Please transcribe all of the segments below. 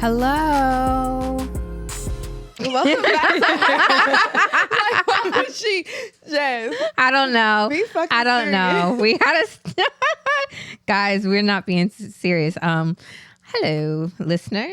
Hello. Welcome back. Like, why would she, Jas? I don't know. Be fucking I don't know. We gotta, guys. We're not being serious. Hello, listeners.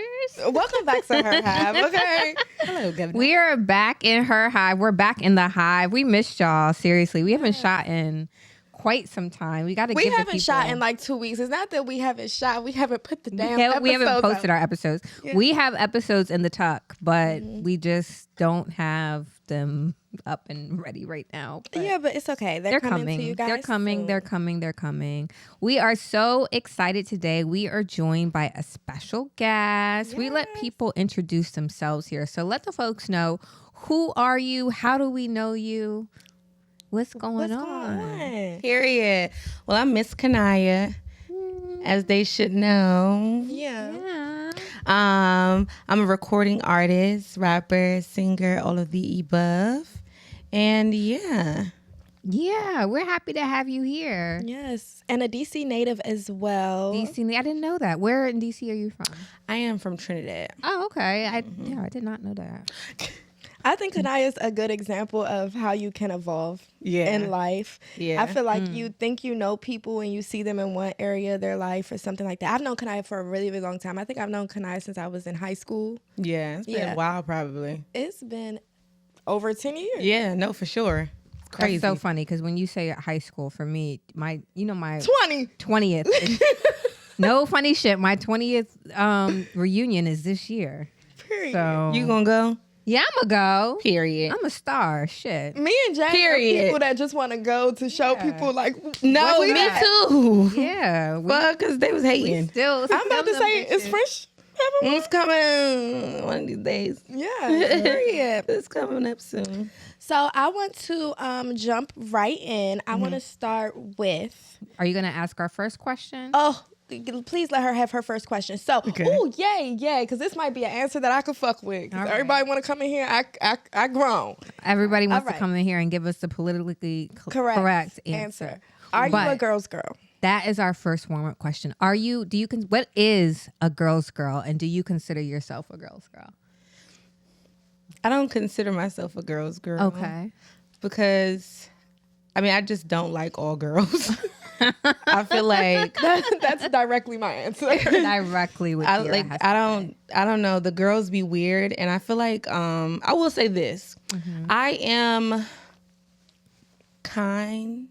Welcome back to her Hive. Okay. Hello, Governor. We are back in her Hive. We're back in the Hive. We missed y'all. Seriously, we haven't shot in quite some time. We got to. We haven't shot in like 2 weeks. It's not that we haven't shot. We haven't put the damn episodes we haven't posted out. our episodes. Yeah. We have episodes in the tuck, but we just don't have them up and ready right now. But Yeah, but it's okay. They're coming to you guys. They're coming. soon. They're coming. They're coming. We are so excited today. We are joined by a special guest. We let people introduce themselves here. So let the folks know, who are you? How do we know you? What's going on? Period. Well, I'm Miss Kaniyah, as they should know. Yeah. I'm a recording artist, rapper, singer, all of the above. And yeah, we're happy to have you here. Yes. And a DC native as well. DC, I didn't know that. Where in DC are you from? I am from Trinidad. Oh, okay. I did not know that. I think Kaniyah is a good example of how you can evolve in life. Yeah. I feel like you think you know people and you see them in one area of their life or something like that. I've known Kaniyah for a really, really long time. I think I've known Kaniyah since I was in high school. Yeah, it's been a while probably. It's been over 10 years. Yeah, no, for sure. It's crazy. That's so funny because when you say high school, for me, my 20. 20th. No funny shit. My 20th reunion is this year. Period. So You gonna go? yeah, I'm gonna go. Period. I'm a star. Shit. Me and Jay are Period. people that just want to go to show people like, No, what we me at? too. Yeah. Well, because they was hating. I'm about to say, is French having one? It's coming one of these days. Yeah. Period. It's coming up soon. So I want to jump right in. I want to start with, Are you gonna ask our first question? please let her have her first question. So, yay, because this might be an answer that I could fuck with. 'Cause All right. everybody want to come in here. I grown. Everybody wants All right. to come in here and give us the politically correct answer. Are you a But girl's girl? that is our first warm-up question. What is a girl's girl, and do you consider yourself a girl's girl? I don't consider myself a girl's girl. Okay. Because, I just don't like all girls. I feel like That's directly my answer. Directly with you. I don't know. The girls be weird, and I feel like I will say this: I am kind,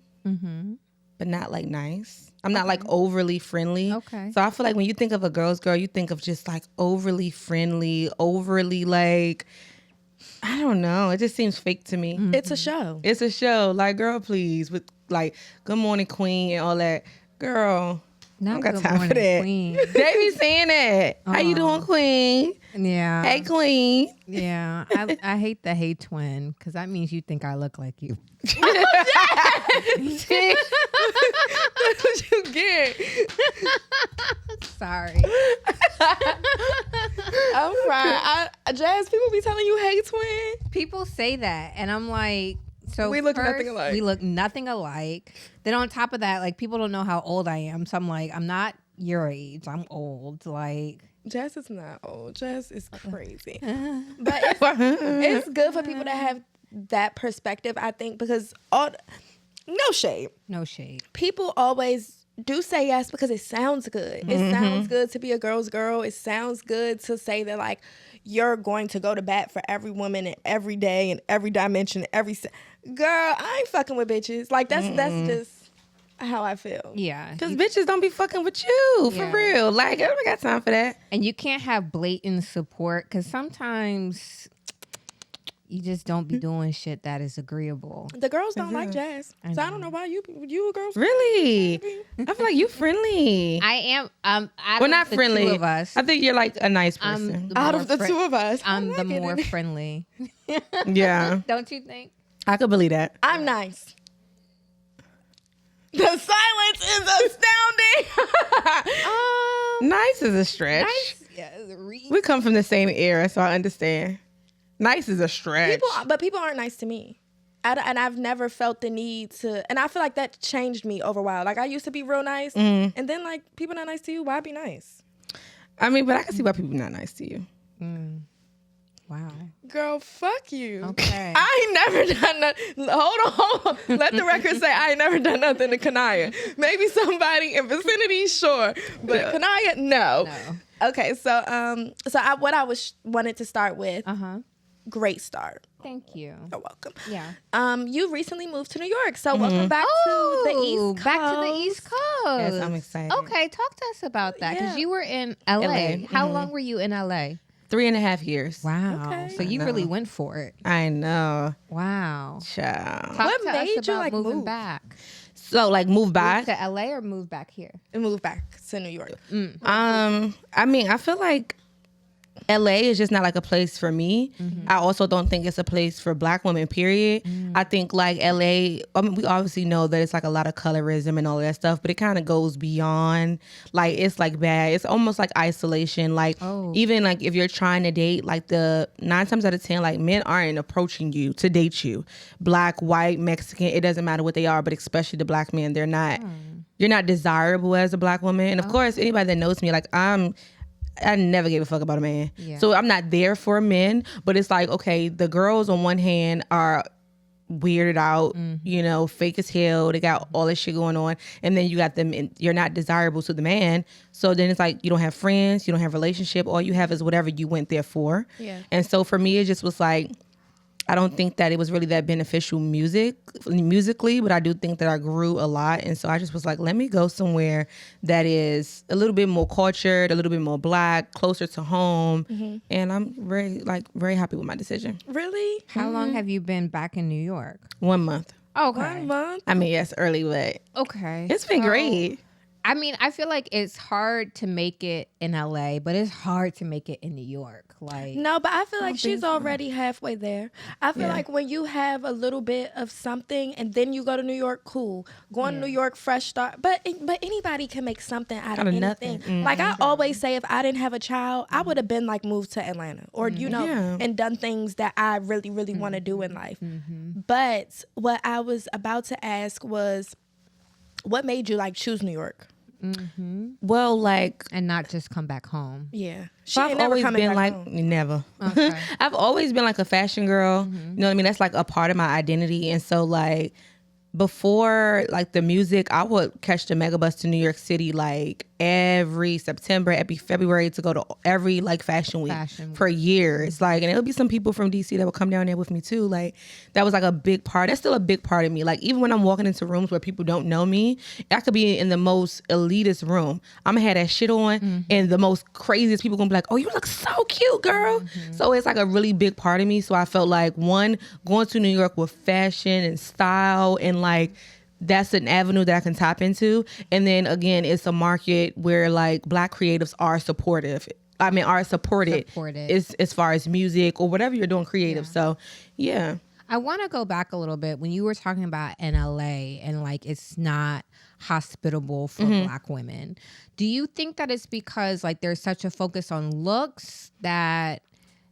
but not like nice. I'm not like overly friendly. Okay. So I feel like when you think of a girl's girl, you think of just like overly friendly, overly like, I don't know. It just seems fake to me. It's a show. It's a show. Like, girl, please, with like good morning queen and all that. Girl, Not I don't got good time for morning, that. queen. They be saying that. How you doing, queen? Yeah. Hey, queen. Yeah. I hate the hey twin because that means you think I look like you. That's what you get. Sorry. I'm fine. Jas, people be telling you, hey, twin. People say that, and I'm like, so We look first, nothing alike. We look nothing alike. Then on top of that, like, people don't know how old I am. So I'm like, I'm not your age. I'm old. Like, Jas is not old. Jas is crazy. But it's good for people to have that perspective, I think, because no shade. no shade. People always do say yes because it sounds good. It sounds good to be a girl's girl. It sounds good to say that, like, you're going to go to bat for every woman in every day and every dimension, girl, I ain't fucking with bitches. Like, that's just how I feel. Yeah. Because bitches don't be fucking with you, for Yeah. real. Like, I don't got time for that. And you can't have blatant support because sometimes you just don't be doing shit that is agreeable. The girls don't like Jas. So I don't know why you a girl. Really? I feel like you friendly. I am. Well, not friendly. Two of us. I think you're like a nice person. Out of the two of us, I'm the liking more it. friendly. Yeah. Don't you think? I could believe that. I'm nice. The silence is astounding. Nice is a stretch. We come from the same era, so I understand. Nice is a stretch. People aren't nice to me. And I've never felt the need to, and I feel like that changed me over a while. Like, I used to be real nice, and then, like, people not nice to you, why be nice? I mean, but I can see why people not nice to you. Wow. Girl, fuck you. Okay. I ain't never done nothing. Hold on. Let the record say I ain't never done nothing to Kaniyah. Maybe somebody in vicinity, sure. But Kaniyah, no. Okay, so what I wanted to start with, great start. Thank you. You're welcome. Yeah. You recently moved to New York, so welcome back to the East Coast. Back to the East Coast. Yes, I'm excited. Okay, talk to us about that because Yeah. you were in LA. How long were you in LA? 3.5 years. Wow. Okay. So you really went for it. I know. Wow. Child. Talk What to made us you, about like, moving move? back. So like move back. Move to LA or move back here? And moved back to New York. I mean, I feel like LA is just not like a place for me. I also don't think it's a place for Black women, period. I think like LA, I mean, we obviously know that it's like a lot of colorism and all that stuff, but it kind of goes beyond, like, it's like bad. It's almost like isolation. Like, even like if you're trying to date, like the 9 times out of 10, like men aren't approaching you to date you. Black, white, Mexican, it doesn't matter what they are, but especially the Black men, they're not, you're not desirable as a Black woman. And of course, anybody that knows me, like I never gave a fuck about a man. Yeah. So I'm not there for men, but it's like, okay, the girls on one hand are weirded out, you know, fake as hell. They got all this shit going on. And then you got them, and you're not desirable to the man. So then it's like, you don't have friends, you don't have relationship. All you have is whatever you went there for. Yeah. And so for me, it just was like, I don't think that it was really that beneficial musically, but I do think that I grew a lot. And so I just was like, let me go somewhere that is a little bit more cultured, a little bit more Black, closer to home. And I'm very happy with my decision. Really? How long have you been back in New York? 1 month. Okay. 1 month? I mean, yes, early, but Okay. it's been great. I mean, I feel like it's hard to make it in LA, but it's hard to make it in New York. Like, No, but I feel like she's already halfway there. I feel like when you have a little bit of something and then you go to New York, cool. Going to New York, fresh start. But anybody can make something out of anything. nothing. Like I always say, if I didn't have a child, I would have been like moved to Atlanta or, you know, and done things that I really, really want to do in life. But what I was about to ask was, what made you like choose New York? Well, like, and not just come back home. Yeah. so I've always been like, never. Okay. I've always been like a fashion girl. You know what I mean? That's like a part of my identity. And so like before like the music, I would catch the megabus to New York City like every September, every February to go to every like fashion week for years. Like, and it'll be some people from DC that will come down there with me too. Like that was like a big part. That's still a big part of me. Like even when I'm walking into rooms where people don't know me, I could be in the most elitist room. I'm gonna have that shit on and the most craziest people gonna be like, oh, you look so cute, girl. So it's like a really big part of me. So I felt like one, going to New York with fashion and style and like, that's an avenue that I can tap into. And then again, it's a market where like Black creatives are supportive. I mean, are supported. As far as music or whatever you're doing creative. So yeah. I want to go back a little bit when you were talking about in LA and like it's not hospitable for Black women. Do you think that it's because like there's such a focus on looks that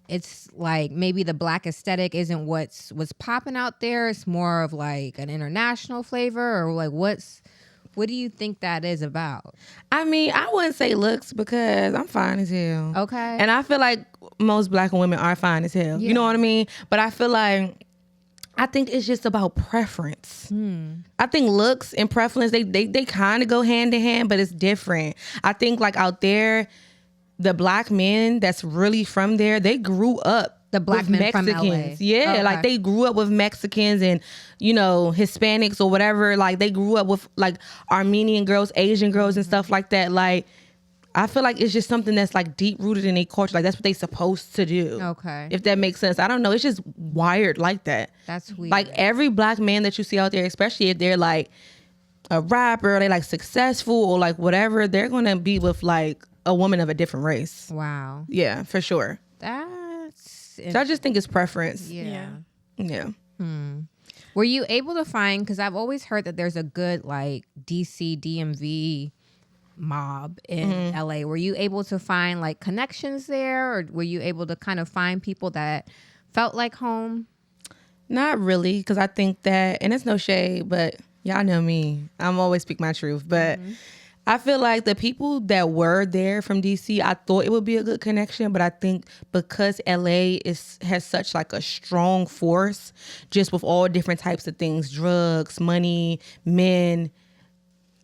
it's like maybe the Black aesthetic isn't what's popping out there? It's more of like an international flavor, or like what do you think that is about? I mean, I wouldn't say looks because I'm fine as hell. Okay. And I feel like most Black women are fine as hell. You know what I mean? But I feel like I think it's just about preference. I think looks and preference, they kind of go hand in hand, but it's different. I think like out there, the Black men that's really from there, they grew up The Black with men Mexicans. from LA. Yeah, Okay. like they grew up with Mexicans and, you know, Hispanics or whatever. Like they grew up with like Armenian girls, Asian girls and stuff like that. Like I feel like it's just something that's like deep rooted in their culture. Like that's what they supposed to do. Okay. If that makes sense. I don't know. It's just wired like that. That's weird. Like every Black man that you see out there, especially if they're like a rapper, or they like successful or like whatever, they're going to be with like a woman of a different race. Wow. Yeah, for sure. That's So I just think it's preference. yeah. Yeah. Were you able to find, because I've always heard that there's a good like DC DMV mob in LA. Were you able to find like connections there, or were you able to kind of find people that felt like home? Not really, because I think that, and it's no shade, but y'all know me. I'm always speak my truth. But I feel like the people that were there from DC, I thought it would be a good connection, but I think because LA has such like a strong force, just with all different types of things, drugs, money, men,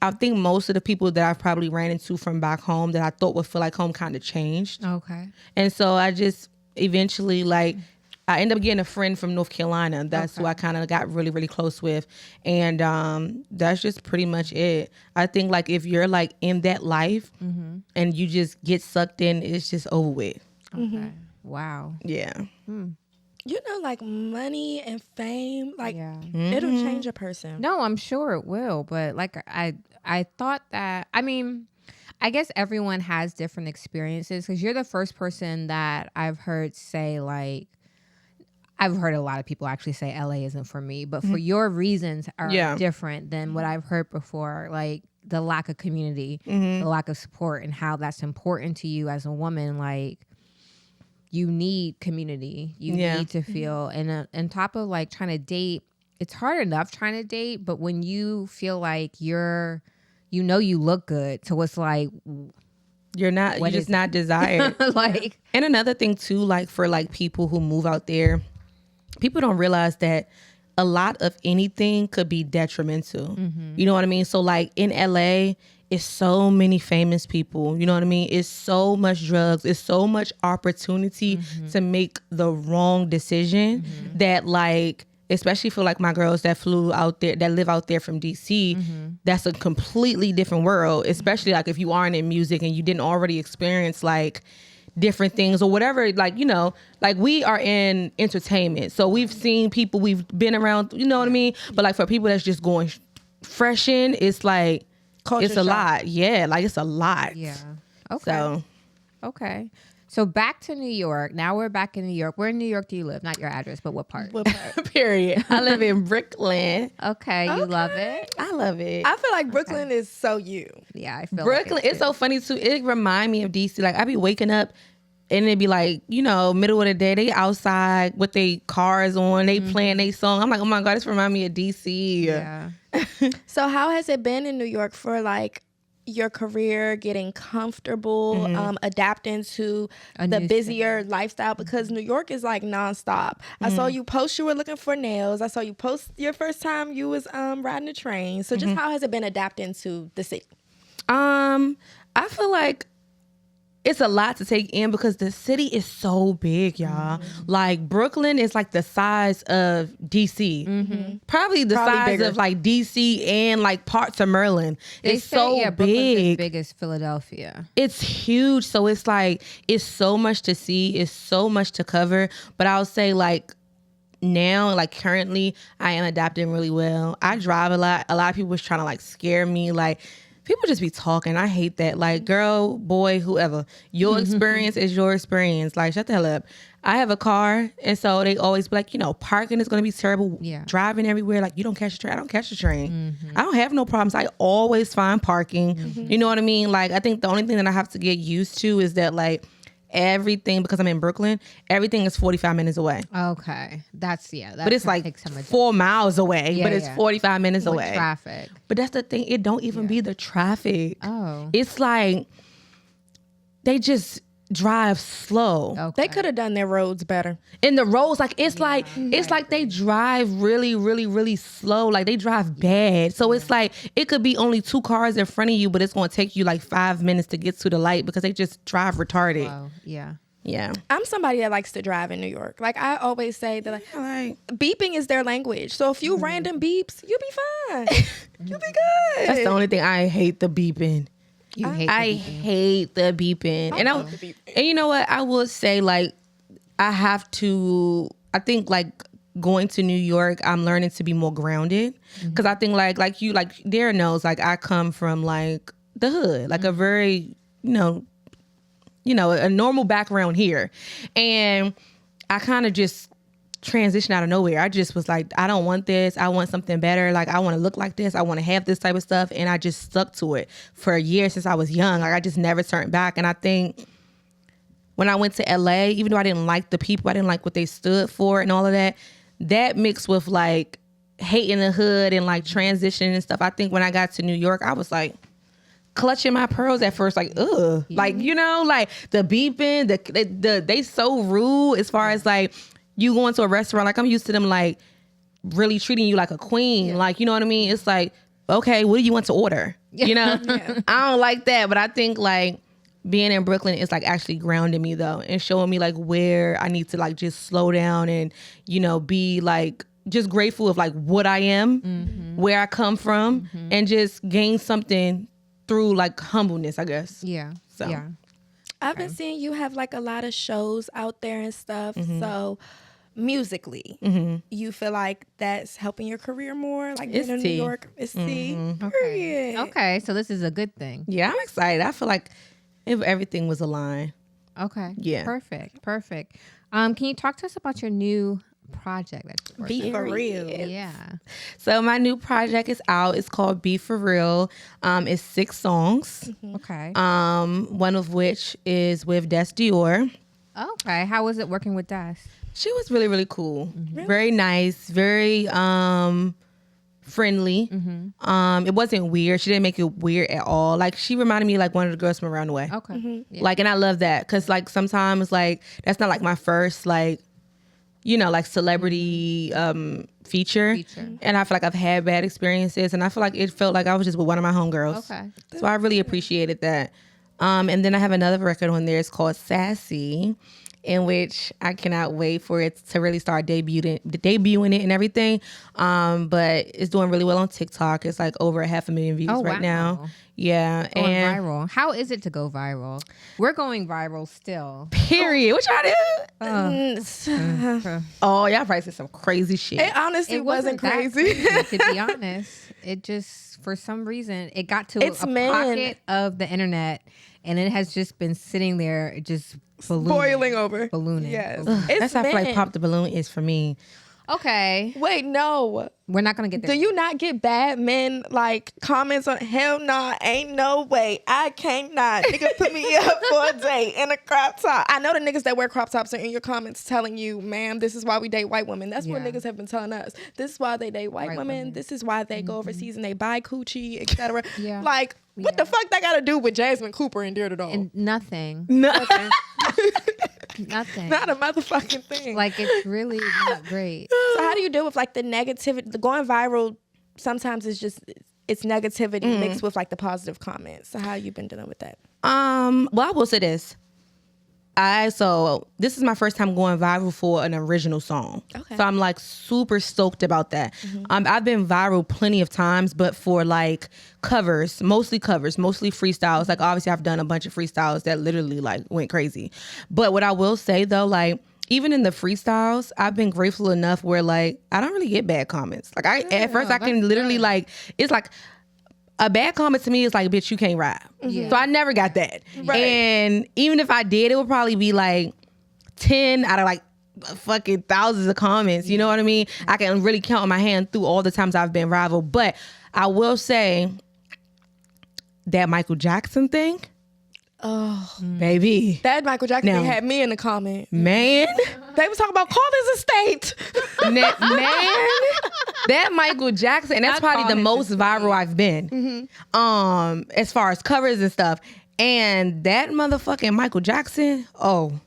I think most of the people that I've probably ran into from back home that I thought would feel like home kind of changed. Okay. And so I just eventually like, I ended up getting a friend from North Carolina. That's who I kind of got really, really close with. And that's just pretty much it. I think like if you're like in that life and you just get sucked in, it's just over with. Okay. Wow. Yeah. You know, like money and fame, like it'll change a person. No, I'm sure it will. But like I thought that, I mean, I guess everyone has different experiences because you're the first person that I've heard say like, I've heard a lot of people actually say LA isn't for me, but for your reasons are different than what I've heard before. Like the lack of community, the lack of support, and how that's important to you as a woman. Like you need community, you need to feel, and on top of like trying to date, it's hard enough trying to date, but when you feel like you look good, so it's like you're just not desired. Like, and another thing too, like for like people who move out there, people don't realize that a lot of anything could be detrimental. You know what I mean? So like in LA, it's so many famous people. You know what I mean? It's so much drugs. It's so much opportunity to make the wrong decision that like, especially for like my girls that flew out there, that live out there from DC, that's a completely different world, especially like if you aren't in music and you didn't already experience like different things or whatever, like, you know, like we are in entertainment. So we've seen people, we've been around, you know what I mean? But like for people that's just going fresh in, it's like, Culture it's a shock. lot. Yeah, like it's a lot. yeah. Okay. Okay. So back to New York. Now we're back in New York. Where in New York do you live? Not your address, but what part? What part? Period. I live in Brooklyn. Okay, you love it? I love it. I feel like Brooklyn is so you. Yeah, I feel Brooklyn, like it's so funny too. It remind me of DC. Like I be waking up and it'd be like, you know, middle of the day, they outside with their cars on, they playing their song. I'm like, oh my God, this remind me of DC. Yeah. So how has it been in New York for like your career, getting comfortable, adapting to the new busier lifestyle? Because New York is like nonstop. I saw you post you were looking for nails. I saw you post your first time you was riding a train. So just how has it been adapting to the city? I feel like it's a lot to take in because the city is so big, y'all. Like Brooklyn is like the size of DC. Probably the size bigger. of like DC and like parts of Maryland. They It's say, so yeah, Brooklyn's as big. big as Philadelphia. It's huge. So it's like, it's so much to see. It's so much to cover. But I'll say like now, like currently, I am adapting really well. I drive a lot. A lot of people was trying to like scare me. Like people just be talking. I hate that. Like girl, boy, whoever, your experience is your experience. Like shut the hell up. I have a car. And so they always be like, you know, parking is going to be terrible. Yeah. Driving everywhere. Like you don't catch the train. I don't catch the train. I don't have no problems. I always find parking. You know what I mean? Like I think the only thing that I have to get used to is that like everything, because I'm in Brooklyn, everything is 45 minutes away. Okay. That's, yeah. But it's like 4 miles away, Yeah, but it's yeah. 45 minutes with away. traffic. But that's the thing. It don't even be the traffic. Oh. It's like they just drive slow. Okay. They could have done their roads better. And the roads, like it's like they drive really, really, really slow. Like they drive bad. So it's like it could be only 2 cars in front of you, but it's gonna take you like 5 minutes to get to the light because they just drive retarded. Wow. Yeah. Yeah. I'm somebody that likes to drive in New York. Like I always say that like, beeping is their language. So if you random beeps, you'll be fine. You'll be good. That's the only thing. I hate the beeping. You hate I the beeping. hate the beeping. And you know what? I will say, like, I think, like, going to New York, I'm learning to be more grounded. Because I think, like you, like, Dara knows, like, I come from, like, the hood. Like, a very, you know, a normal background here. And I kind of just transition out of nowhere. I just was like, I don't want this. I want something better. Like I want to look like this. I want to have this type of stuff. And I just stuck to it for a year since I was young. Like I just never turned back. And I think when I went to LA, even though I didn't like the people, I didn't like what they stood for and all of that, that mixed with like hating the hood and like transitioning and stuff. I think when I got to New York, I was like, clutching my pearls at first, like, ugh. Like, you know, like the beeping, they so rude as far as like you going to a restaurant. Like I'm used to them like really treating you like a queen. Like, you know what I mean? It's like, okay, what do you want to order? You know? I don't like that. But I think like being in Brooklyn is like actually grounding me though and showing me like where I need to like just slow down and, you know, be like just grateful of like what I am, where I come from, and just gain something through like humbleness, I guess. Yeah. So. Yeah. I've been seeing you have like a lot of shows out there and stuff. So musically, you feel like that's helping your career more? Like being in New York? It's Okay. Okay. So this is a good thing. Yeah, I'm excited. I feel like if everything was aligned. Okay. Yeah. Perfect. Can you talk to us about your new project that you're working Be for real. Yeah. So my new project is out. It's called Be For Real. It's 6 songs. Okay. One of which is with Jas Dira. Okay. How was it working with Das? She was really, really cool. Very nice. Very friendly. It wasn't weird. She didn't make it weird at all. Like she reminded me like one of the girls from around the way. Okay. Yeah. Like, and I love that because like sometimes like that's not like my first like, you know, like celebrity feature. And I feel like I've had bad experiences and I feel like it felt like I was just with one of my homegirls. Okay. So I really appreciated that. And then I have another record on there. It's called Sassy, in which I cannot wait for it to really start debuting it and everything. But it's doing really well on TikTok. It's like over 500,000 views right now. Yeah. Going and viral. How is it to go viral? We're going viral still. period. What y'all do? Oh, y'all probably said some crazy shit. It honestly wasn't that crazy. to be honest. It just, for some reason, it got to It's a men. pocket of the internet, and it has just been sitting there, just Boiling over. ballooning. Yes. Ballooning. It's That's how I feel like men. Pop the Balloon is for me. Okay, Wait, no. we're not gonna get there. Do you not get bad men like comments on hell nah, ain't no way. I can't not. Nigga put me up for a date in a crop top. I know the niggas that wear crop tops are in your comments telling you, ma'am, this is why we date white women. That's what Yeah. niggas have been telling us. This is why they date white women. This is why they go overseas and they buy coochie, etc. Yeah. Like, what the fuck that gotta do with Jasmine Cooper and Dear to Dog? And nothing. No. Nothing. Not a motherfucking thing. Like, it's really not great. So how do you deal with like the negativity? The going viral sometimes is just it's negativity mixed with like the positive comments. So how you been dealing with that? Well, I will say this. So this is my first time going viral for an original song. Okay. So I'm like super stoked about that. I've been viral plenty of times, but for like covers, mostly freestyles. Like obviously I've done a bunch of freestyles that literally like went crazy. But what I will say though, like even in the freestyles, I've been grateful enough where like I don't really get bad comments. Like at first I can literally like, it's like a bad comment to me is like, bitch, you can't rap. Yeah. So I never got that. Right. And even if I did, it would probably be like 10 out of like fucking thousands of comments. You know what I mean? I can really count on my hand through all the times I've been rivaled. But I will say that Michael Jackson thing, Oh, baby, that Michael Jackson Now- thing had me in the comment. man, They was talking about call his estate. man, that Michael Jackson, and that's Not probably the call most his viral I've been. As far as covers and stuff. And that motherfucking Michael Jackson, oh,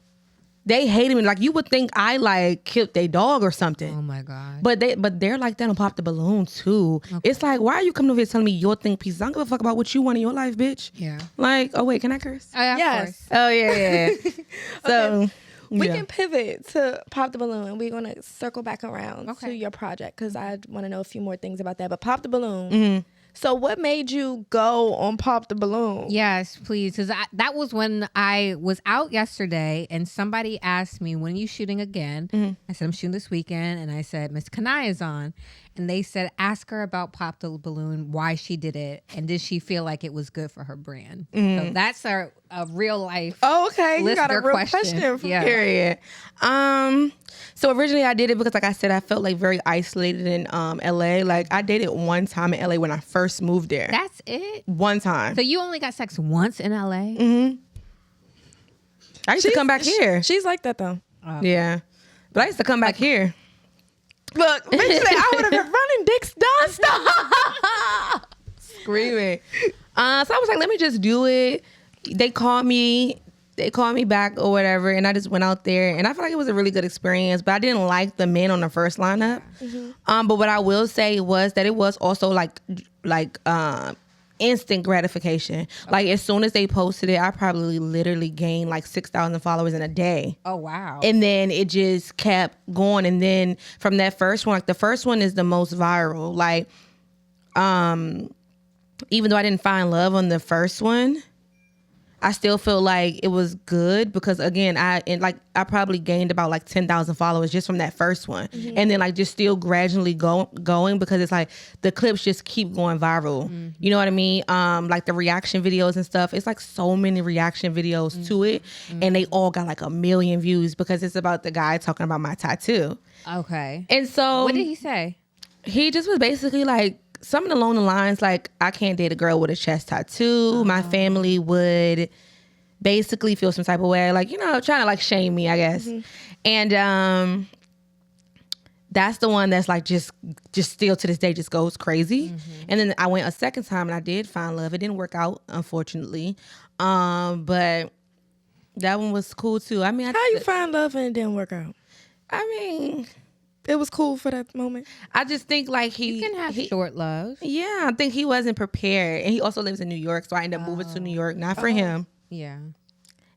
they hated me. Like you would think I like killed their dog or something. Oh my god. But they're like that on Pop the Balloon too. It's like, why are you coming over here telling me your think pieces? I don't give a fuck about what you want in your life, bitch. Yeah. Like, oh wait, can I curse? Oh, yeah, of Yes. course. Oh yeah. So We yeah. can pivot to Pop the Balloon. We're going to circle back around Okay. to your project because I want to know a few more things about that. But Pop the Balloon. So what made you go on Pop the Balloon? Yes, please. Because that was when I was out yesterday and somebody asked me, when are you shooting again? I said, I'm shooting this weekend. And I said, Miss Kaniyah is on. And they said, ask her about Pop the Balloon, why she did it. And did she feel like it was good for her brand? So that's a real life. Oh, okay. You got a Listener real question. question. From Yeah. Period. So originally I did it because like I said, I felt like very isolated in LA. Like I dated one time in LA when I first moved there. That's it? One time. So you only got sex once in LA? I used to come back here. She's like that though. Yeah. But I used to come back here. Look, eventually I would have been running dicks nonstop. Screaming. I was like, let me just do it. They called me back or whatever, and I just went out there, and I feel like it was a really good experience. But I didn't like the men on the first lineup. But what I will say was that it was also like instant gratification. Like as soon as they posted it, I probably literally gained like 6,000 followers in a day. Oh wow. And then it just kept going. And then from that first one, like the first one is the most viral. Like, even though I didn't find love on the first one, I still feel like it was good because again, I probably gained about like 10,000 followers just from that first one. And then like just still gradually going because it's like the clips just keep going viral. You know what I mean? Like the reaction videos and stuff. It's like so many reaction videos to it. And they all got like 1 million views because it's about the guy talking about my tattoo. Okay. And so What did he say? He just was basically like something along the lines like, I can't date a girl with a chest tattoo. My family would basically feel some type of way, like, you know, trying to like shame me, I guess. And that's the one that's like just still to this day just goes crazy. And then I went a second time and I did find love. It didn't work out, unfortunately. But that one was cool too. I mean, How you find love and it didn't work out? I mean, it was cool for that moment. I just think like You can have short love. Yeah, I think he wasn't prepared. And he also lives in New York, so I ended up moving to New York, not for him. Yeah.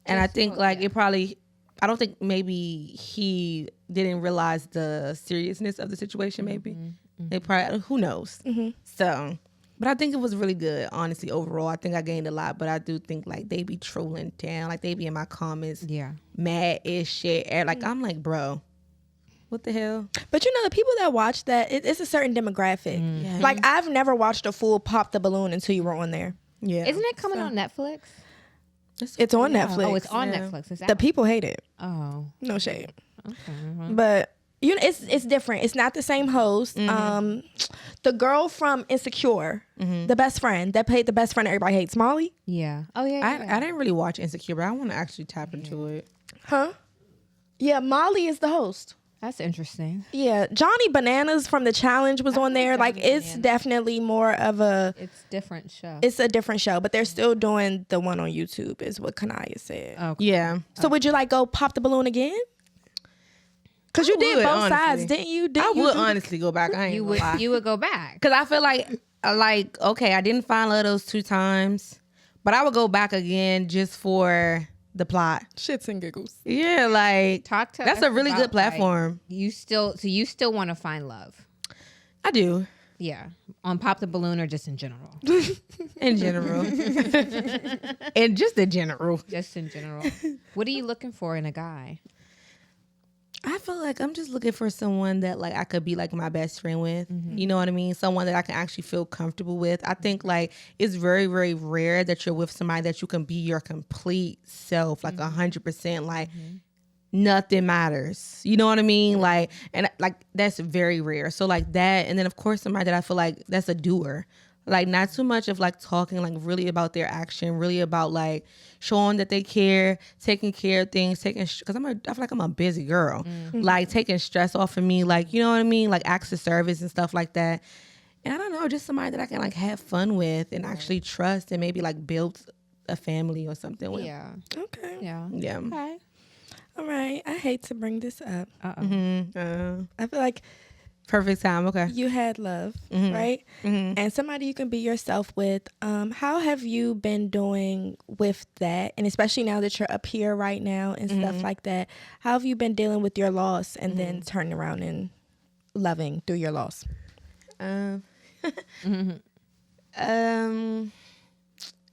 And I think like it probably, I don't think maybe he didn't realize the seriousness of the situation, maybe. It probably, who knows? So, but I think it was really good, honestly, overall. I think I gained a lot, but I do think like they be trolling down. Like they be in my comments mad as shit. And like, I'm like, bro, what the hell? But you know, the people that watch that, it's a certain demographic. Like I've never watched a full Pop the Balloon until you were on there. Yeah. Isn't it coming on Netflix? It's on Netflix. Oh, it's on Netflix. Is that The people hate it. Oh. No shade. Okay. But you know, it's different. It's not the same host. The girl from Insecure, the best friend that played the best friend everybody hates, Molly. Yeah. Oh yeah. I didn't really watch Insecure, but I want to actually tap into it. Huh? Yeah, Molly is the host. That's interesting. Yeah, Johnny Bananas from The Challenge was on there. Like, it's definitely more of a... It's different show. It's a different show, but they're still doing the one on YouTube, is what Kaniyah said. Okay. Yeah. So would you like go pop the balloon again? Because you did both sides, didn't you? I would honestly go back. I ain't You gonna would. lie. You would go back. Because I feel like okay, I didn't find love those 2 times, but I would go back again just for the plot. Shits and giggles. Yeah, like Talk to that's us a really about, good platform. Like, you still want to find love. I do. Yeah. On Pop the Balloon or just in general? In general. And just in general. Just in general. What are you looking for in a guy? I feel like I'm just looking for someone that like I could be like my best friend with. You know what I mean? Someone that I can actually feel comfortable with. I think like it's very, very rare that you're with somebody that you can be your complete self, like 100%. Like nothing matters. You know what I mean? Like, and like that's very rare. So like that, and then of course somebody that I feel like that's a doer. Like not too much of like talking, like really about their action, really about like showing that they care, taking care of things, because I feel like I'm a busy girl, like taking stress off of me, like, you know what I mean? Like acts of service and stuff like that. And I don't know, just somebody that I can like have fun with and actually trust and maybe like build a family or something with. Yeah. Okay. Yeah. Yeah. Okay. All right. I hate to bring this up. Uh-oh. I feel like Perfect time. Okay. you had love, right? And somebody you can be yourself with. How have you been doing with that? And especially now that you're up here right now and stuff like that, how have you been dealing with your loss and then turning around and loving through your loss?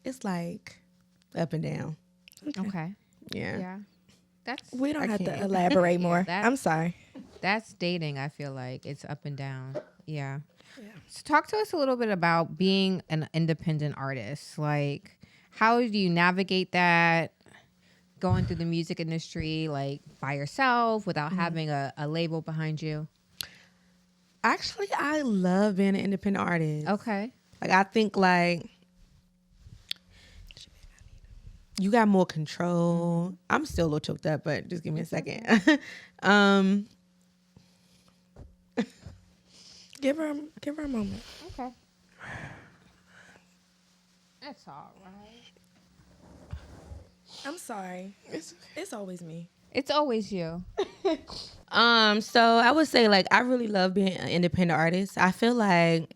It's like up and down. Okay. Yeah. Yeah. That's We don't have to can't. elaborate more. that- I'm sorry. that's dating. I feel like it's up and down. Yeah. So talk to us a little bit about being an independent artist. Like, how do you navigate that? Going through the music industry, like by yourself, without having a label behind you. Actually, I love being an independent artist. Okay. Like I think like you got more control. I'm still a little choked up, but just give me a second. Give her a moment. Okay. That's all right. I'm sorry. It's always me. It's always you. So I would say like I really love being an independent artist. I feel like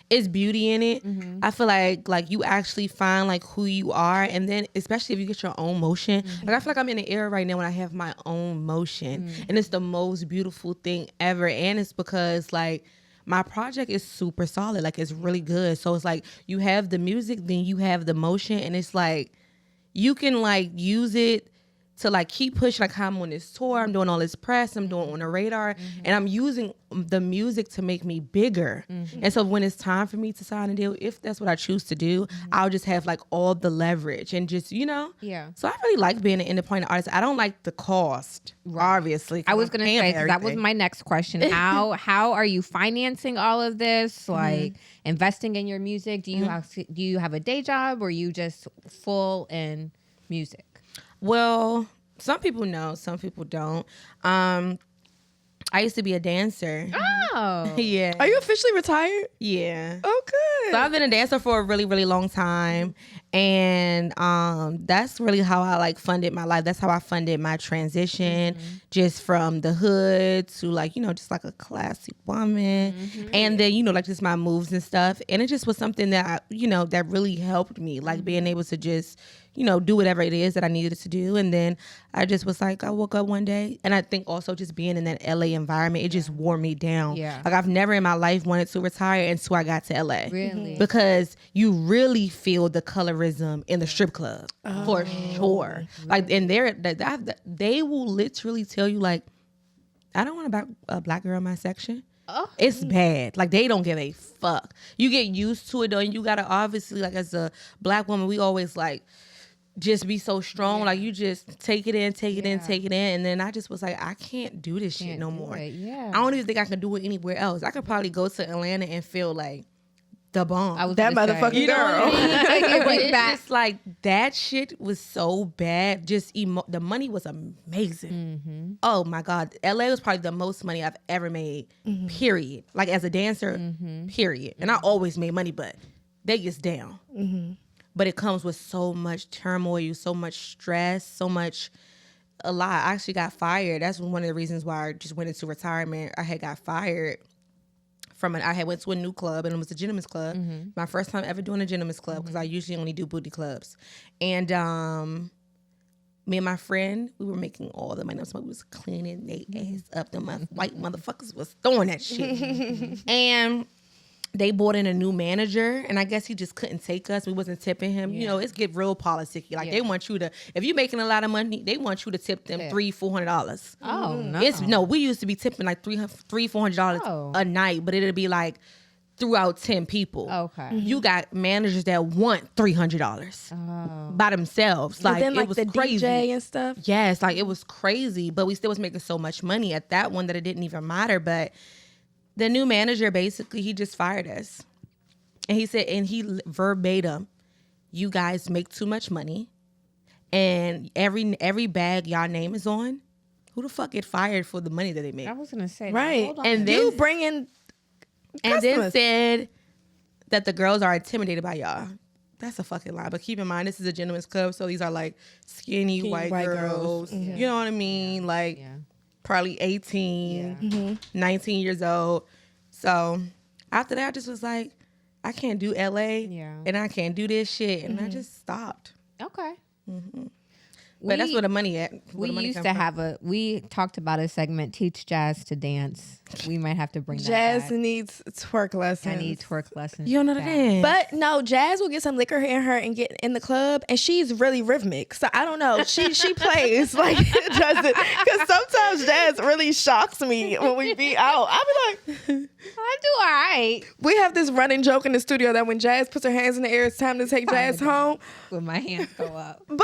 it's beauty in it. Mm-hmm. I feel like you actually find like who you are, and then especially if you get your own motion. Mm-hmm. Like I feel like I'm in an era right now when I have my own motion, and it's the most beautiful thing ever. And it's because like my project is super solid, like it's really good. So it's like you have the music, then you have the motion, and it's like you can like use it to like keep pushing. Like how I'm on this tour, I'm doing all this press, I'm doing on the radar, and I'm using the music to make me bigger. And so when it's time for me to sign a deal, if that's what I choose to do, I'll just have like all the leverage and just, you know. Yeah. So I really like being an independent artist. I don't like the cost, obviously. I was gonna say, 'cause that was my next question. How are you financing all of this? Like investing in your music? Do you have a day job, or you just full in music? Well, some people know, some people don't. I used to be a dancer. Oh. Yeah. Are you officially retired? Yeah. Oh, good. So I've been a dancer for a really, really long time. And that's really how I like funded my life. That's how I funded my transition, just from the hood to like, you know, just like a classy woman. And then, you know, like just my moves and stuff. And it just was something that, you know, that really helped me, like being able to just, you know, do whatever it is that I needed to do. And then I just was like, I woke up one day, and I think also just being in that LA environment, it just wore me down. Yeah. Like I've never in my life wanted to retire until I got to LA. Really? Because you really feel the colorism in the strip club for sure. Like, and they will literally tell you like, I don't want a black girl in my section. Oh. It's bad. Like they don't give a fuck. You get used to it though, and you gotta obviously, like as a black woman, we always like just be so strong. Like you just take it in. And then I just was like, I can't do this shit no more. Yeah. I don't even think I can do it anywhere else. I could probably go to Atlanta and feel like the bomb. That motherfucking girl. But it's just like that shit was so bad. Just the money was amazing. Oh my God. LA was probably the most money I've ever made, period. Like as a dancer, period. And I always made money, but Vegas down. But it comes with so much turmoil, so much stress, so much, a lot. I actually got fired. That's one of the reasons why I just went into retirement. I had got fired I had went to a new club, and it was a gentleman's club. My first time ever doing a gentleman's club, because I usually only do booty clubs. And me and my friend, we were making all the money. So we was cleaning their ass up. The white motherfuckers was throwing that shit. And they brought in a new manager, and I guess he just couldn't take us. We wasn't tipping him. You know, it's get real politicky. Like they want you to, if you're making a lot of money, they want you to tip them $300-$400. Oh no. We used to be tipping like $300-$400 a night, but it'd be like throughout 10 people. Okay. You got managers that want $300 by themselves. But Like then, like it was the crazy. DJ and stuff. Yes, like it was crazy, but we still was making so much money at that one that it didn't even matter. But the new manager, basically, he just fired us. And he said, and he verbatim, you guys make too much money, and every bag y'all name is on, who the fuck get fired for the money that they make? I was gonna say, Right. Hold on. And then You bring in and then customers. said that the girls are intimidated by y'all. That's a fucking lie. But keep in mind, this is a gentleman's club, so these are like skinny white girls. You know what I mean? Like probably 18, 19 years old. So after that, I just was like, I can't do LA and I can't do this shit. And I just stopped. Okay. But that's where the money at. We used to have we talked about a segment, Teach Jas to Dance. We might have to bring Jas that back. needs twerk lessons. I need twerk lessons. You don't know the back. dance. But no, Jas will get some liquor in her and get in the club, and she's really rhythmic. So I don't know. She plays like does it, because sometimes Jas really shocks me when we be out. I be like, I do all right. we have this running joke in the studio that when Jas puts her hands in the air, it's time to take Jas home. When my hands go up. But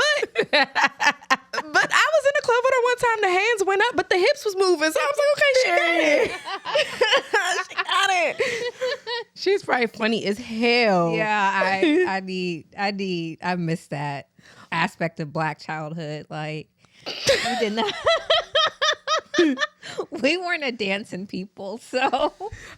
I was in the club with her one time. The hands went up, but the hips was moving. So I was like, okay, she got it. She got it. She's probably funny as hell. Yeah, I miss that aspect of Black childhood. Like, you did not. We weren't a dancing people, so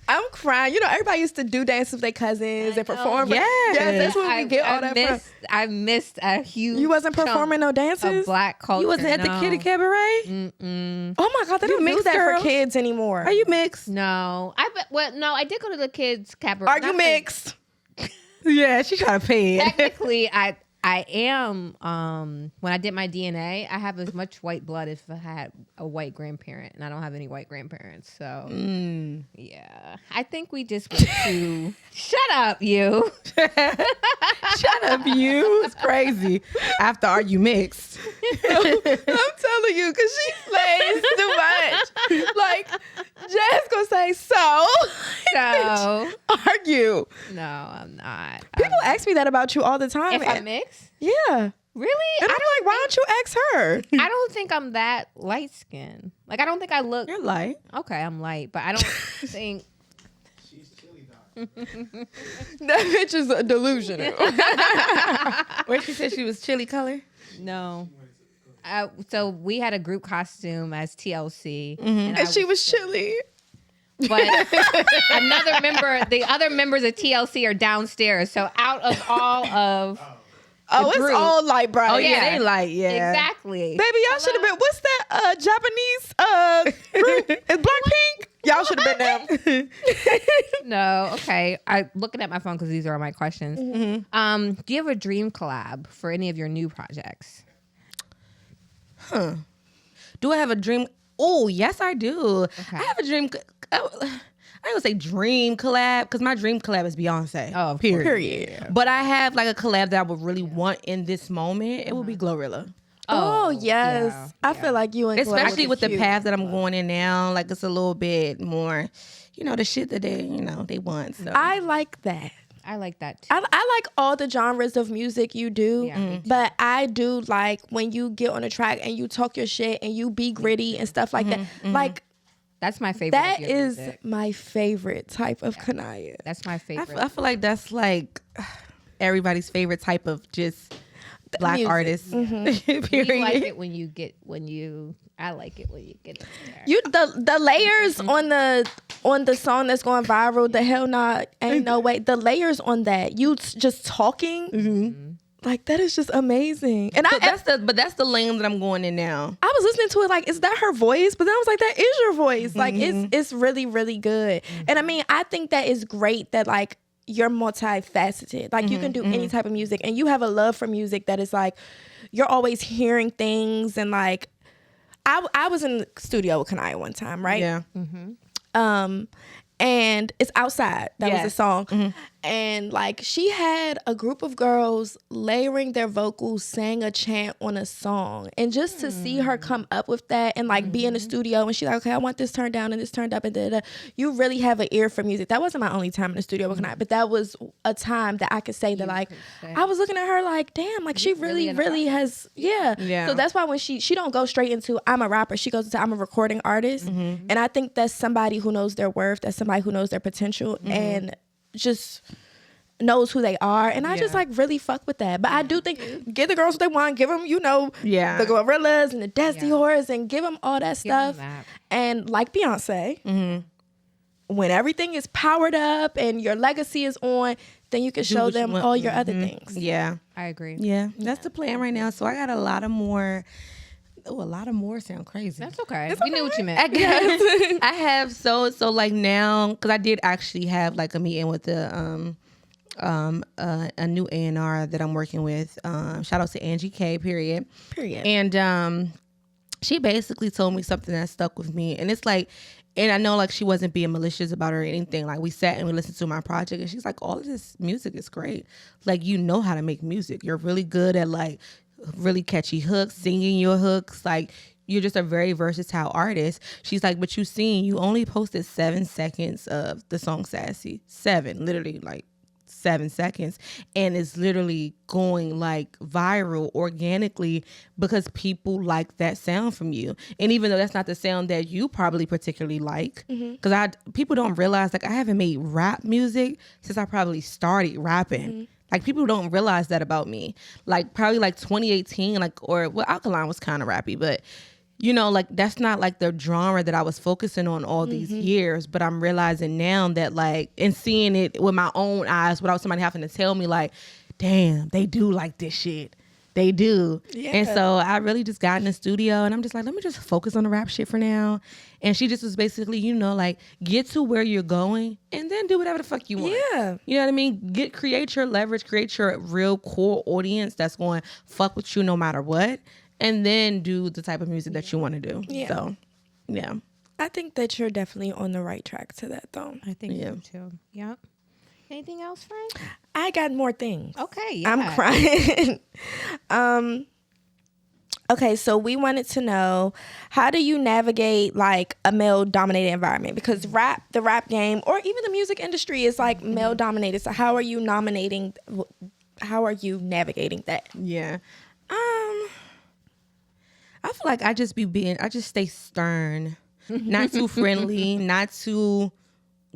I'm crying. You know, everybody used to do dance with their cousins and perform. Yes. That's where we get all that from. I missed a huge. You wasn't performing no of dances? black culture. You wasn't at the Kitty Cabaret? Mm-mm. Oh my God, they don't do mixed, that girl? for kids anymore. Are you mixed? No, no, I did go to the kids' cabaret. Are you mixed? Yeah, she trying to pay it. Technically, I am. When I did my DNA, I have as much white blood as if I had a white grandparent, and I don't have any white grandparents. So, yeah, I think we just went to. Shut up, you. Shut up, you. It's crazy. After Are You Mixed? I'm telling you, because she plays too much. Like, Jas gonna say, so argue. No, I'm not. People ask me that about you all the time. If I mix, yeah. really, And I'm like, why don't you ask her? I don't think I'm that light skinned. Like, I don't think I look. You're light. Okay, I'm light, but I don't think. She's chili dog. That bitch is delusional. Where she said she was chili color? No. So we had a group costume as TLC, And she was chilly. but the other members of TLC are downstairs. So out of all of Oh, it's group. all light bright. Oh, yeah, Yeah. they light, yeah. exactly, Baby, y'all should have been. What's that Japanese group? It's Blackpink. Y'all should have been them. no, okay. I looking at my phone because these are all my questions. Do you have a dream collab for any of your new projects? Do I have a dream? Oh, yes, I do. I have a dream. I ain't gonna say dream collab because my dream collab is Beyonce. Oh, of Period. But I have like a collab that I would really want in this moment. It would be Glorilla. Oh, yes. yeah, I feel like you and Chloe Especially would with be the cute. path that I'm going in now. Like it's a little bit more, the shit that they want. So. I like that. I like that too. I like all the genres of music you do, Yeah, me too. but I do like when you get on a track and you talk your shit and you be gritty and stuff like that. Like That's my favorite. that of your is music. my favorite type of Kaniyah. That's my favorite. I feel like that's like everybody's favorite type of just Black Music. artist. Period. You like it when you get I like it when you get in there. You the layers on the song that's going viral, the hell not ain't no way. The layers on that, you just talking, like that is just amazing. And But that's the lane that I'm going in now. I was listening to it like, is that her voice? But then I was like, that is your voice. Like it's really, really good. And I mean, I think that is great that like you're multifaceted. Like you can do any type of music and you have a love for music that is like, you're always hearing things and like, I was in the studio with Kaniyah one time, right? Yeah. And it's Outside. That was Yes. a song. And like she had a group of girls layering their vocals, sang a chant on a song. And just to see her come up with that and like be in the studio and she's like, okay, I want this turned down and this turned up and da-da-da. You really have an ear for music. That wasn't my only time in the studio with Kaniyah, but that was a time that I could say that like I was looking at her like, damn, like she really has Yeah. So that's why when she don't go straight into I'm a rapper, she goes into I'm a recording artist. And I think that's somebody who knows their worth, that's somebody who knows their potential and just knows who they are. And I just like really fuck with that. But I do think give the girls what they want, give them, Yeah. the gorillas and the Desi Horrors and give them all that Give 'em stuff. that. And like Beyonce, when everything is powered up and your legacy is on, then you can show what you them want. all your other things. Yeah. I agree. Yeah. That's the plan right now. So I got a lot of more. Oh, a lot of more sound crazy. That's okay. We knew what you meant. I have so like now because I did actually have like a meeting with the a new A&R that I'm working with. Shout out to Angie K. Period. And she basically told me something that stuck with me, and it's like, and I know like she wasn't being malicious about it or anything. Like we sat and we listened to my project, and she's like, all of this music is great. Like you know how to make music. You're really good at like really catchy hooks, singing your hooks, like you're just a very versatile artist. She's like, but you only posted 7 seconds of the song Sassy. 7, literally like 7 seconds. And it's literally going like viral organically because people like that sound from you. And even though that's not the sound that you probably particularly like, because people don't realize like I haven't made rap music since I probably started rapping. Like people don't realize that about me. Like probably like 2018, like Alkaline was kind of rappy, but you know, like that's not like the genre that I was focusing on all these years, but I'm realizing now that like, and seeing it with my own eyes without somebody having to tell me like, damn, they do like this shit. They do. Yeah. And so I really just got in the studio and I'm just like, let me just focus on the rap shit for now. And she just was basically, you know, like get to where you're going and then do whatever the fuck you want. Yeah. You know what I mean? Create your leverage, create your real core audience that's going to fuck with you no matter what. And then do the type of music that you want to do. Yeah. So, yeah. I think that you're definitely on the right track to that, though. I think so too. Yep. Anything else, Frank? I got more things. Okay, yeah. I'm crying. Okay, so we wanted to know, how do you navigate like a male-dominated environment? Because the rap game, or even the music industry, is like male-dominated. So how are you navigating that? Yeah. I feel like I just stay stern, not too friendly, not too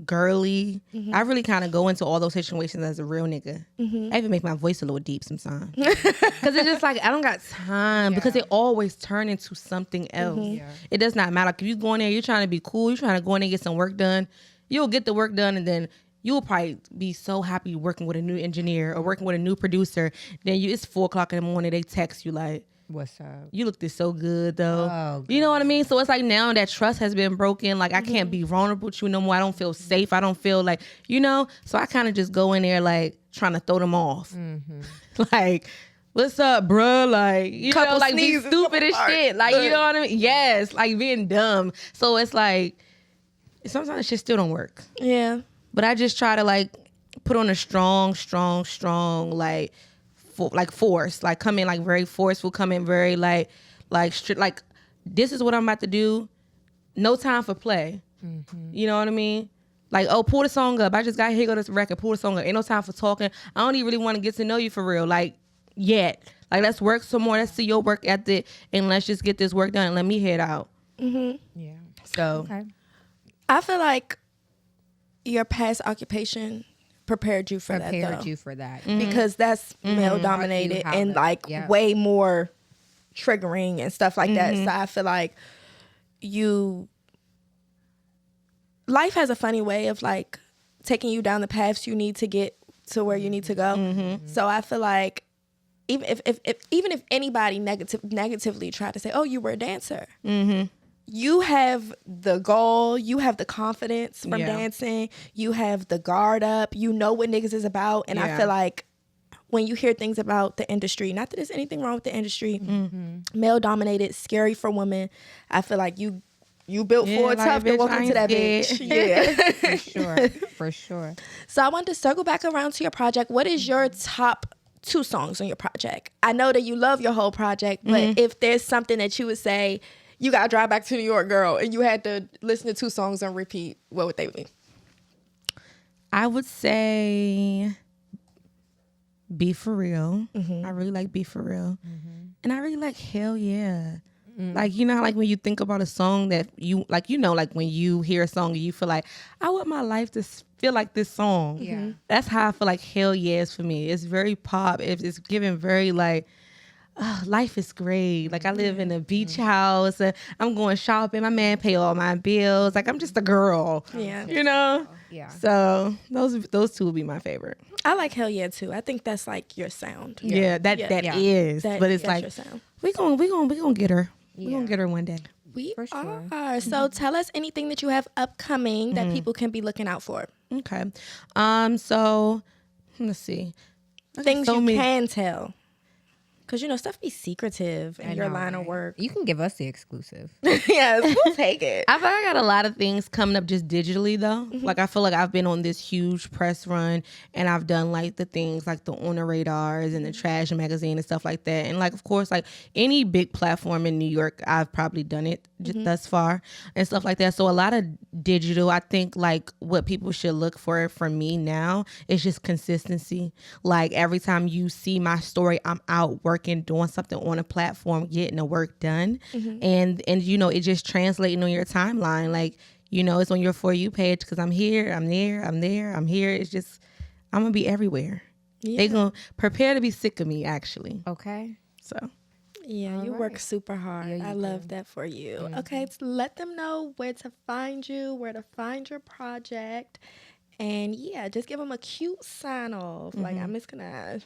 girly. I really kind of go into all those situations as a real nigga. I even make my voice a little deep sometimes because it's just like I don't got time because it always turn into something else. It does not matter. Like, if you go in there, you're trying to be cool, you're trying to go in there and get some work done, you'll get the work done, and then you'll probably be so happy working with a new engineer or working with a new producer. Then it's 4:00 in the morning, they text you like, what's up? you looked this so good though. Oh, you know what I mean? So it's like now that trust has been broken. Like I can't be vulnerable with you no more. I don't feel safe. I don't feel like, you know, so I kind of just go in there like trying to throw them off. Like, what's up, bruh? Like, you know, like be stupid as shit. Like, you know what I mean? Yes, like being dumb. So it's like, sometimes shit still don't work. Yeah. But I just try to like put on a strong, like force, like come in like very forceful, come in very like strict, like this is what I'm about to do. No time for play. You know what I mean? Like, oh, pull the song up. I just got here, go to this record, pull the song up. Ain't no time for talking. I don't even really want to get to know you for real. Like, yet. Like, let's work some more. Let's see your work ethic and let's just get this work done and let me head out. Yeah. So Okay. I feel like your past occupation prepared you for that, though. Because that's male dominated and like way more triggering and stuff like that. So I feel like life has a funny way of like taking you down the paths you need to get to where you need to go. So I feel like even if anybody negatively tried to say, oh, you were a dancer, you have the goal, you have the confidence from dancing, you have the guard up, you know what niggas is about. And I feel like when you hear things about the industry, not that there's anything wrong with the industry, male dominated, scary for women, I feel like you built for it, like, tough to walk into that bitch. Yeah. For sure. So I wanted to circle back around to your project. What is your top 2 songs on your project? I know that you love your whole project, but if there's something that you would say, you got to drive back to New York, girl, and you had to listen to 2 songs on repeat, what would they be? I would say Be For Real. I really like Be For Real. And I really like Hell Yeah. Like, you know how like when you think about a song that you, like, you know, like when you hear a song and you feel like, I want my life to feel like this song. Yeah. That's how I feel like Hell Yeah is for me. It's very pop. It's given very like, oh, life is great. Like I live in a beach house and I'm going shopping. My man pay all my bills. Like I'm just a girl. Yeah. You know? Yeah. So those 2 would be my favorite. I like Hell Yeah too. I think that's like your sound. Yeah, that is. But it's like your sound. we gonna get her. We're gonna get her one day. We For sure. are. So tell us anything that you have upcoming that people can be looking out for. Okay. So let's see. Things you can tell. Because, you know, stuff be secretive in your line of work. You can give us the exclusive. Yes, we'll take it. I feel like I got a lot of things coming up just digitally though. Like I feel like I've been on this huge press run and I've done like the things like the On the Radars and the Trash magazine and stuff like that. And like, of course, like any big platform in New York, I've probably done it thus far and stuff like that. So a lot of digital, I think like what people should look for from me now is just consistency. Like every time you see my story, I'm out working, doing something on a platform, getting the work done. And you know, it just translating on your timeline. Like, you know, it's on your For You page because I'm here, I'm there, I'm there, I'm here. It's just, I'm going to be everywhere. They going to prepare to be sick of me, actually. Okay. So. Yeah, All you right. work super hard. Yeah, you I love do. that for you. Mm-hmm. Okay, so let them know where to find you, where to find your project. And yeah, just give them a cute sign off. Like, Mm-hmm. I'm just gonna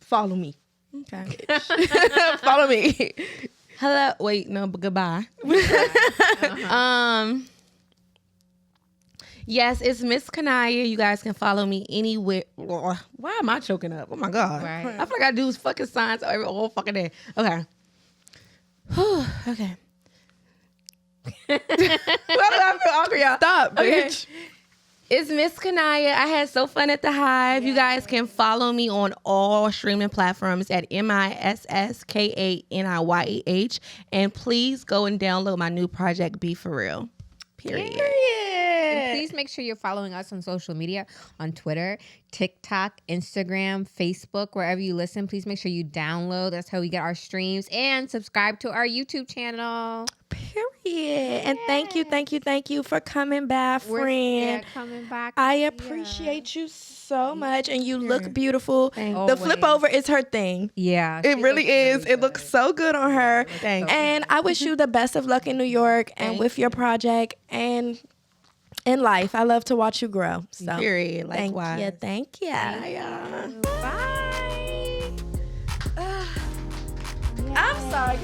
follow me. Okay. Follow me. Hello. Wait, no, but goodbye. Yes, it's Miss Kaniyah. You guys can follow me anywhere. Why am I choking up? Oh my God. Right. I feel like I do fucking signs every whole fucking day. Okay. Whew, okay. Why do I feel awkward, y'all? Stop, Okay. bitch. It's Miss Kaniyah. I had so fun at the Hive. You guys can follow me on all streaming platforms at MISSKANIYEH. And please go and download my new project, Be For Real. Period. And please make sure you're following us on social media, on Twitter, TikTok, Instagram, Facebook, wherever you listen. Please make sure you download. That's how we get our streams. And subscribe to our YouTube channel. Period. And thank you for coming by, friend. Coming back. I appreciate you so much, and you look beautiful. Thank The flip over is her thing. Yeah. It she really looks is. really It looks so good on her. Thanks. And I wish you the best of luck in New York and Thank with your project and in life. I love to watch you grow. So Period. thank Likewise. you. Thank you. good. Bye. I'm sorry.